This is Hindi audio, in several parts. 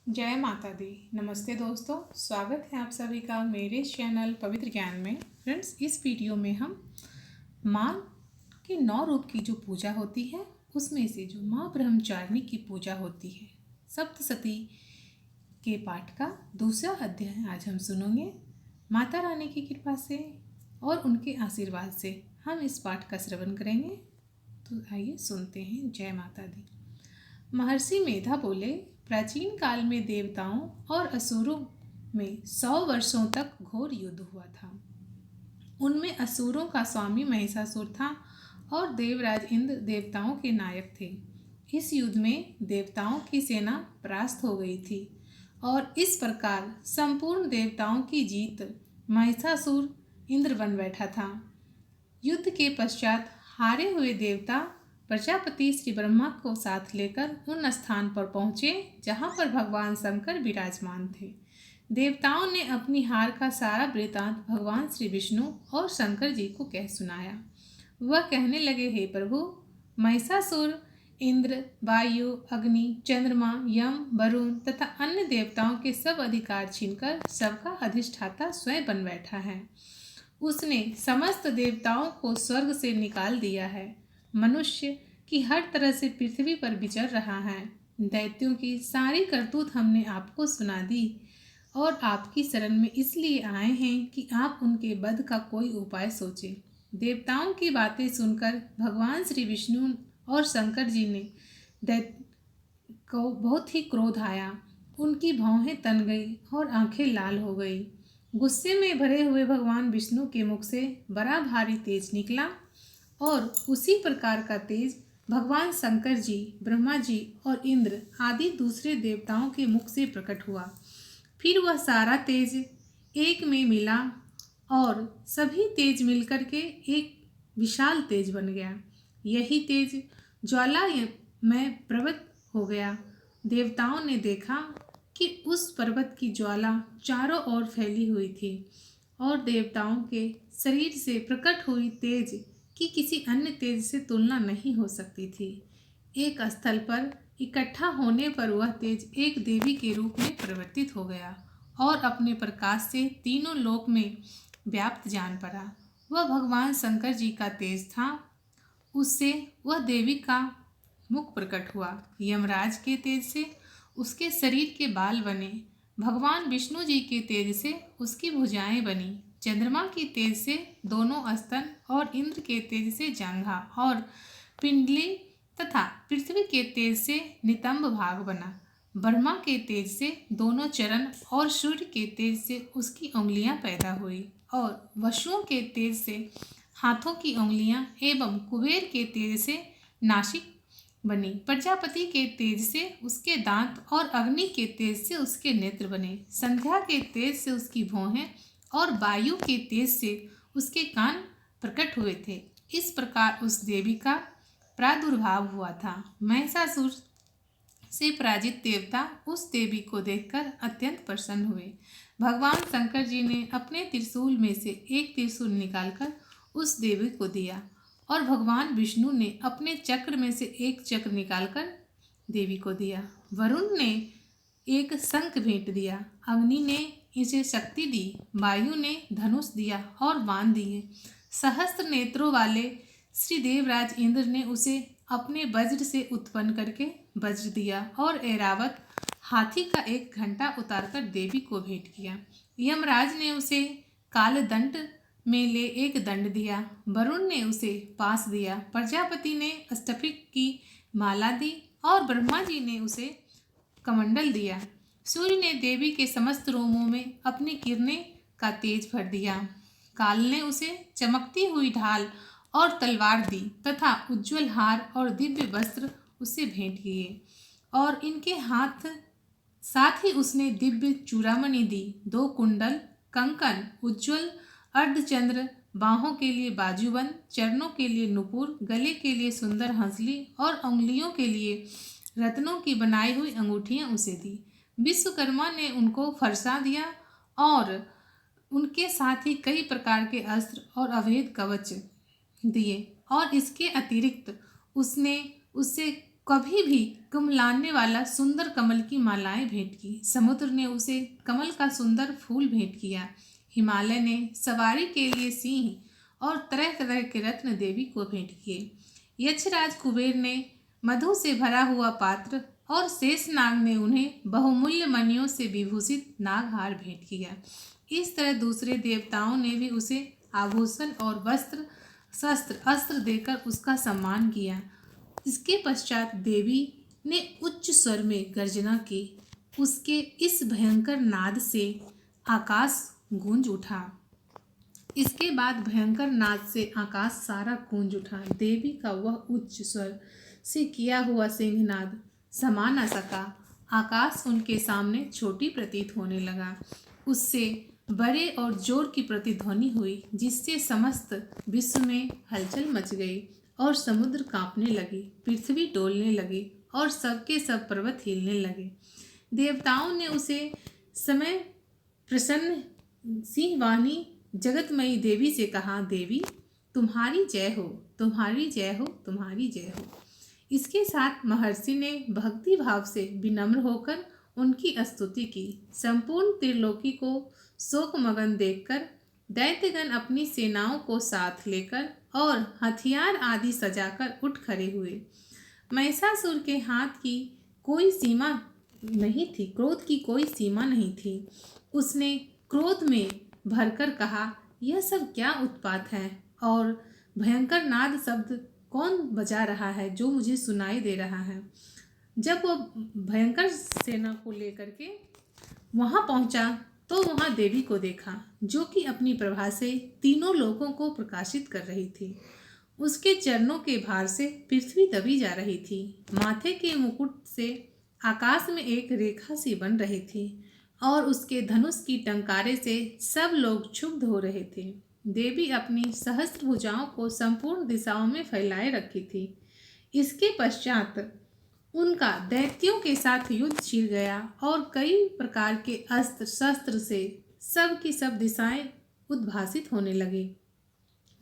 जय माता दी। नमस्ते दोस्तों, स्वागत है आप सभी का मेरे चैनल पवित्र ज्ञान में। फ्रेंड्स, इस वीडियो में हम माँ के 9 रूप की जो पूजा होती है उसमें से जो माँ ब्रह्मचारिणी की पूजा होती है, सप्तशती के पाठ का दूसरा अध्याय आज हम सुनेंगे। माता रानी की कृपा से और उनके आशीर्वाद से हम इस पाठ का श्रवण करेंगे। तो आइए सुनते हैं। जय माता दी। महर्षि मेधा बोले, प्राचीन काल में देवताओं और असुरों में 100 वर्षों तक घोर युद्ध हुआ था। उनमें असुरों का स्वामी महिषासुर था और देवराज इंद्र देवताओं के नायक थे। इस युद्ध में देवताओं की सेना परास्त हो गई थी और इस प्रकार संपूर्ण देवताओं की जीत महिषासुर इंद्र बन बैठा था। युद्ध के पश्चात हारे हुए देवता प्रजापति श्री ब्रह्मा को साथ लेकर उन स्थान पर पहुँचे जहाँ पर भगवान शंकर विराजमान थे। देवताओं ने अपनी हार का सारा वृतांत भगवान श्री विष्णु और शंकर जी को कह सुनाया। वह कहने लगे, हे प्रभु, महिषासुर इंद्र, वायु, अग्नि, चंद्रमा, यम, वरुण तथा अन्य देवताओं के सब अधिकार छीनकर सबका अधिष्ठाता स्वयं बन बैठा है। उसने समस्त देवताओं को स्वर्ग से निकाल दिया है। मनुष्य की हर तरह से पृथ्वी पर विचर रहा है। दैत्यों की सारी करतूत हमने आपको सुना दी और आपकी शरण में इसलिए आए हैं कि आप उनके वध का कोई उपाय सोचें। देवताओं की बातें सुनकर भगवान श्री विष्णु और शंकर जी ने दैत्य को बहुत ही क्रोध आया। उनकी भौहें तन गई और आंखें लाल हो गई। गुस्से में भरे हुए भगवान विष्णु के मुख से बड़ा भारी तेज निकला और उसी प्रकार का तेज भगवान शंकर जी, ब्रह्मा जी और इंद्र आदि दूसरे देवताओं के मुख से प्रकट हुआ। फिर वह सारा तेज एक में मिला और सभी तेज मिलकर के एक विशाल तेज बन गया। यही तेज ज्वाला में प्रवृत्त हो गया। देवताओं ने देखा कि उस पर्वत की ज्वाला चारों ओर फैली हुई थी और देवताओं के शरीर से प्रकट हुई तेज की किसी अन्य तेज से तुलना नहीं हो सकती थी। एक स्थल पर इकट्ठा होने पर वह तेज एक देवी के रूप में परिवर्तित हो गया और अपने प्रकाश से तीनों लोक में व्याप्त जान पड़ा। वह भगवान शंकर जी का तेज था। उससे वह देवी का मुख प्रकट हुआ। यमराज के तेज से उसके शरीर के बाल बने। भगवान विष्णु जी के तेज से उसकी भुजाएं बनी। चंद्रमा की तेज से दोनों स्तन और इंद्र के तेज से जांघा और पिंडली तथा पृथ्वी के तेज से नितंब भाग बना। ब्रह्मा के तेज से दोनों चरण और सूर्य के तेज से उसकी उंगलियां पैदा हुई और वसुओं के तेज से हाथों की उंगलियां एवं कुबेर के तेज से नासिक बनी। प्रजापति के तेज से उसके दांत और अग्नि के तेज से उसके नेत्र बने। संध्या के तेज से उसकी भौहें और वायु के तेज से उसके कान प्रकट हुए थे। इस प्रकार उस देवी का प्रादुर्भाव हुआ था। महिषासुर से पराजित देवता उस देवी को देखकर अत्यंत प्रसन्न हुए। भगवान शंकर जी ने अपने त्रिशूल में से एक त्रिशूल निकालकर उस देवी को दिया और भगवान विष्णु ने अपने चक्र में से एक चक्र निकालकर देवी को दिया। वरुण ने एक शंख भेंट दिया। अग्नि ने इसे शक्ति दी। वायु ने धनुष दिया और बाण दिए। सहस्त्र नेत्रों वाले श्री देवराज इंद्र ने उसे अपने वज्र से उत्पन्न करके वज्र दिया और ऐरावत हाथी का एक घंटा उतारकर देवी को भेंट किया। यमराज ने उसे कालदंड में ले एक दंड दिया। वरुण ने उसे पास दिया। प्रजापति ने अष्टफिक की माला दी और ब्रह्मा जी ने उसे कमंडल दिया। सूर्य ने देवी के समस्त रोमों में अपनी किरणें का तेज भर दिया। काल ने उसे चमकती हुई ढाल और तलवार दी तथा उज्ज्वल हार और दिव्य वस्त्र उससे भेंट किए और इनके हाथ साथ ही उसने दिव्य चूड़ामणि दी। 2 कुंडल, कंकन, उज्ज्वल अर्धचंद्र, बाहों के लिए बाजूबंद, चरणों के लिए नुपुर, गले के लिए सुंदर हंसली और उंगलियों के लिए रत्नों की बनाई हुई अंगूठियां उसे दी। विश्वकर्मा ने उनको फरसा दिया और उनके साथ ही कई प्रकार के अस्त्र और अभेद कवच दिए और इसके अतिरिक्त उसने उससे कभी भी कुम्हलाने वाला सुंदर कमल की मालाएं भेंट की। समुद्र ने उसे कमल का सुंदर फूल भेंट किया। हिमालय ने सवारी के लिए सिंह और तरह तरह के रत्न देवी को भेंट किए। यक्षराज कुबेर ने मधु से भरा हुआ पात्र और शेषनाग ने उन्हें बहुमूल्य मणियों से विभूषित नागहार भेंट किया। इस तरह दूसरे देवताओं ने भी उसे आभूषण और वस्त्र शस्त्र अस्त्र देकर उसका सम्मान किया। इसके पश्चात देवी ने उच्च स्वर में गर्जना की। उसके इस भयंकर नाद से आकाश गूंज उठा। इसके बाद भयंकर नाद से आकाश सारा गूंज उठा। देवी का वह उच्च स्वर से किया हुआ सिंहनाद समा न सका। आकाश उनके सामने छोटी प्रतीत होने लगा। उससे बड़े और जोर की प्रतिध्वनि हुई, जिससे समस्त विश्व में हलचल मच गई और समुद्र कांपने लगी, पृथ्वी डोलने लगी और सबके सब पर्वत हिलने लगे। देवताओं ने उसे समय प्रसन्न सिंहवाहिनी जगतमयी देवी से कहा, देवी तुम्हारी जय हो, तुम्हारी जय हो, तुम्हारी जय हो। इसके साथ महर्षि ने भक्ति भाव से विनम्र होकर उनकी स्तुति की। संपूर्ण त्रिलोकी को शोकमगन देखकर दैत्यगण अपनी सेनाओं को साथ लेकर और हथियार आदि सजाकर उठ खड़े हुए। महिषासुर के हाथ की कोई सीमा नहीं थी, क्रोध की कोई सीमा नहीं थी। उसने क्रोध में भरकर कहा, यह सब क्या उत्पात है और भयंकर नाद शब्द कौन बजा रहा है जो मुझे सुनाई दे रहा है। जब वह भयंकर सेना को लेकर के वहां पहुंचा तो वहां देवी को देखा, जो कि अपनी प्रभा से तीनों लोगों को प्रकाशित कर रही थी। उसके चरणों के भार से पृथ्वी दबी जा रही थी। माथे के मुकुट से आकाश में एक रेखा सी बन रही थी और उसके धनुष की टंकारे से सब लोग क्षुब्ध हो रहे थे। देवी अपनी सहस्त्र भुजाओं को संपूर्ण दिशाओं में फैलाए रखी थी। इसके पश्चात उनका दैत्यों के साथ युद्ध छिड़ गया और कई प्रकार के अस्त्र शस्त्र से सब की सब दिशाएं उद्भासित होने लगी।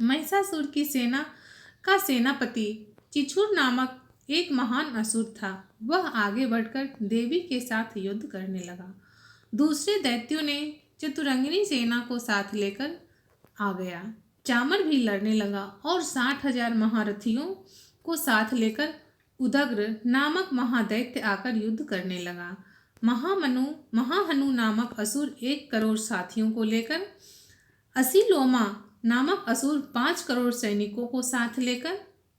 महिषासुर की सेना का सेनापति चिछुर नामक एक महान असुर था। वह आगे बढ़कर देवी के साथ युद्ध करने लगा। दूसरे दैत्यों ने चतुरंगिनी सेना को साथ लेकर आ गया। चामर भी लड़ने लगा और 60,000 महारथियों को साथ लेकर उदग्र नामक महादैत्य आकर युद्ध करने लगा। महाहनु नामक असुर 1 करोड़ साथियों को लेकर, असीलोमा नामक असुर 5 करोड़ सैनिकों को साथ लेकर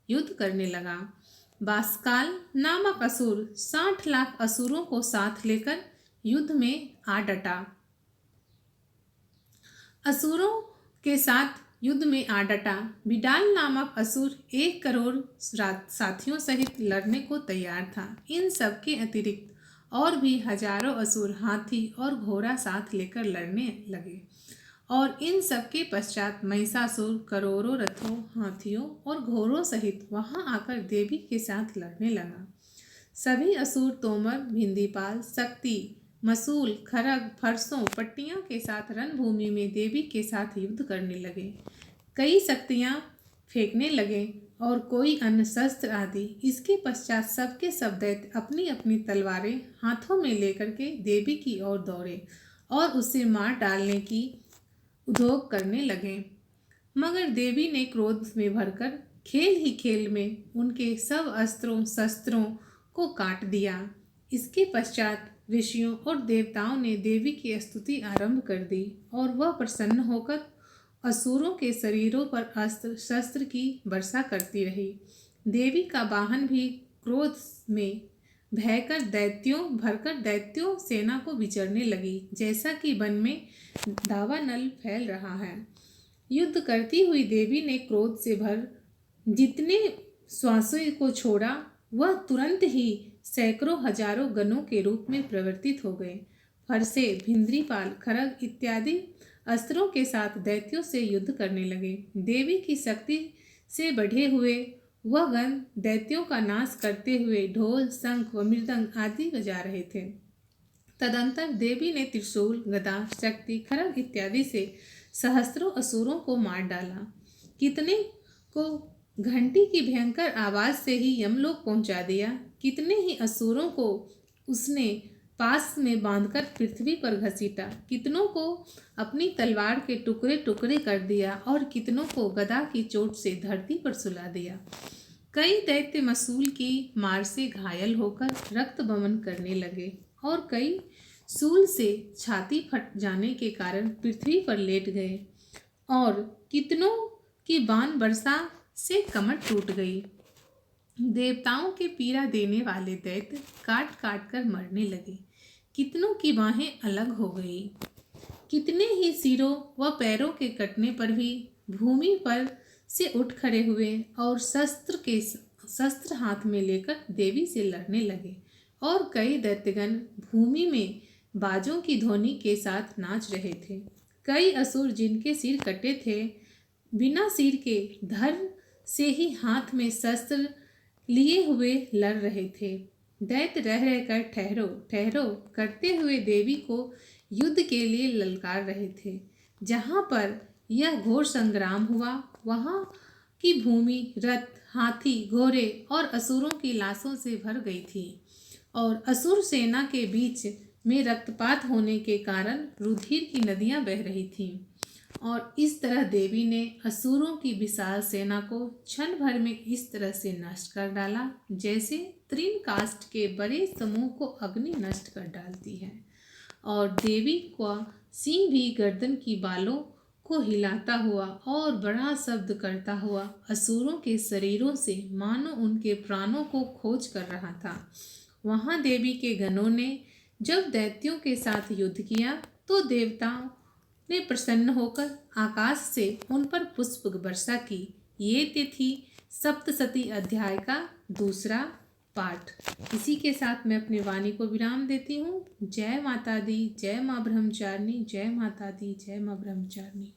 युद्ध करने लगा। बासकाल नामक असुर 60 लाख असुरों को साथ लेकर युद्ध में आ डटा। असुरों के साथ युद्ध में आ डटा। बिडाल नामक असुर 1 करोड़ साथियों सहित लड़ने को तैयार था। इन सब के अतिरिक्त और भी हजारों असुर हाथी और घोड़ा साथ लेकर लड़ने लगे और इन सब के पश्चात महिषासुर करोड़ों रथों, हाथियों और घोड़ों सहित वहां आकर देवी के साथ लड़ने लगा। सभी असुर तोमर, भिंदीपाल, शक्ति, मसूल, खरग, फरसों, पट्टियों के साथ रणभूमि में देवी के साथ युद्ध करने लगे। कई शक्तियां फेंकने लगे और कोई अन्य शस्त्र आदि। इसके पश्चात सबके सब दैत्य अपनी अपनी तलवारें हाथों में लेकर के देवी की ओर दौड़े और उसे मार डालने की उद्योग करने लगे। मगर देवी ने क्रोध में भरकर खेल ही खेल में उनके सब अस्त्रों शस्त्रों को काट दिया। इसके पश्चात ऋषियों और देवताओं ने देवी की स्तुति आरंभ कर दी और वह प्रसन्न होकर असुरों के शरीरों पर अस्त्र शस्त्र की वर्षा करती रही। देवी का वाहन भी क्रोध में भरकर दैत्यों सेना को विचरने लगी, जैसा कि वन में दावानल फैल रहा है। युद्ध करती हुई देवी ने क्रोध से भर जितने श्वासों को छोड़ा, वह तुरंत ही सैकड़ों हजारों गणों के रूप में परिवर्तित हो गए। फरसे, भिंद्रीपाल, खरग इत्यादि अस्त्रों के साथ दैत्यों से युद्ध करने लगे। देवी की शक्ति से बढ़े हुए वह गण दैत्यों का नाश करते हुए ढोल, शंख व मृदंग आदि बजा रहे थे। तदंतर देवी ने त्रिशूल, गदा, शक्ति, खरग इत्यादि से सहस्त्रों असुरों को मार डाला। कितने को घंटी की भयंकर आवाज से ही यमलोक पहुंचा दिया। कितने ही असुरों को उसने पास में बांधकर पृथ्वी पर घसीटा, कितनों को अपनी तलवार के टुकड़े टुकड़े कर दिया और कितनों को गदा की चोट से धरती पर सुला दिया। कई दैत्य मसूल की मार से घायल होकर रक्त बमन करने लगे और कई सूल से छाती फट जाने के कारण पृथ्वी पर लेट गए और कितनों की बाण वर्षा से कमर टूट गई। देवताओं के पीड़ा देने वाले दैत्य काट काट कर मरने लगे। कितनों की बाहें अलग हो गई। कितने ही सिरों व पैरों के कटने पर भी भूमि पर से उठ खड़े हुए और शस्त्र हाथ में लेकर देवी से लड़ने लगे और कई दैत्यगण भूमि में बाजों की ध्वनि के साथ नाच रहे थे। कई असुर जिनके सिर कटे थे बिना सिर के धड़ से ही हाथ में शस्त्र लिए हुए लड़ रहे थे। दैत्य रह रहकर ठहरो ठहरो करते हुए देवी को युद्ध के लिए ललकार रहे थे। जहाँ पर यह घोर संग्राम हुआ वहाँ की भूमि रथ, हाथी, घोड़े और असुरों की लाशों से भर गई थी और असुर सेना के बीच में रक्तपात होने के कारण रुधिर की नदियां बह रही थीं। और इस तरह देवी ने असुरों की विशाल सेना को क्षण भर में इस तरह से नष्ट कर डाला जैसे तृण काष्ठ के बड़े समूह को अग्नि नष्ट कर डालती है। और देवी का सिंह भी गर्दन की बालों को हिलाता हुआ और बड़ा शब्द करता हुआ असुरों के शरीरों से मानो उनके प्राणों को खोज कर रहा था। वहां देवी के गणों ने जब दैत्यों के साथ युद्ध किया तो देवताओं ने प्रसन्न होकर आकाश से उन पर पुष्प वर्षा की। ये थी सप्तशती अध्याय का दूसरा पाठ। इसी के साथ मैं अपनी वाणी को विराम देती हूँ। जय माता दी, जय माँ ब्रह्मचारिणी, जय माता दी, जय माँ ब्रह्मचारिणी।